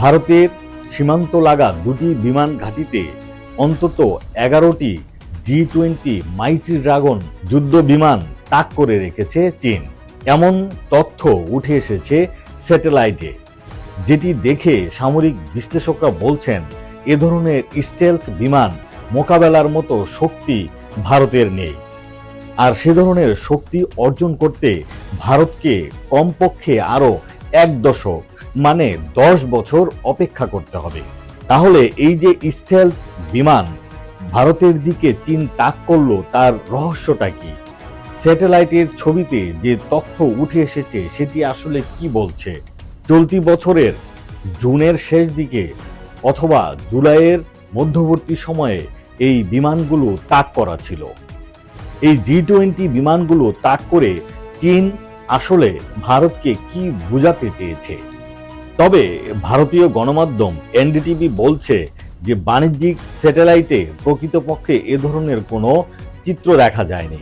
ভারতের সীমান্ত লাগা দুটি বিমান ঘাঁটিতে অন্তত 11টি G-20 মাইটি ড্রাগন যুদ্ধ বিমান তাক করে রেখেছে চীন। এমন তথ্য উঠে এসেছে স্যাটেলাইটে, যেটি দেখে সামরিক বিশ্লেষকরা বলছেন এ ধরনের স্টেলথ বিমান মোকাবেলার মতো শক্তি ভারতের নেই। আর সে ধরনের শক্তি অর্জন করতে ভারতকে কমপক্ষে আরও 1 দশক মানে 10 বছর অপেক্ষা করতে হবে। তাহলে এই যে স্টেলথ বিমান ভারতের দিকে চীন তাক করলো, তার রহস্যটা কি? স্যাটেলাইটের ছবিতে যে তথ্য উঠে এসেছে সেটি আসলে কি বলছে? চলতি বছরের জুনের শেষ দিকে অথবা জুলাইয়ের মধ্যবর্তী সময়ে এই বিমানগুলো তাক করা ছিল। এই G-20 বিমানগুলো তাক করে চীন আসলে ভারতকে কি বোঝাতে চেয়েছে? তবে ভারতীয় গণমাধ্যম এনডিটিভি বলছে যে বাণিজ্যিক স্যাটেলাইটে প্রকৃতপক্ষে এ ধরনের কোনো চিত্র দেখা যায়নি।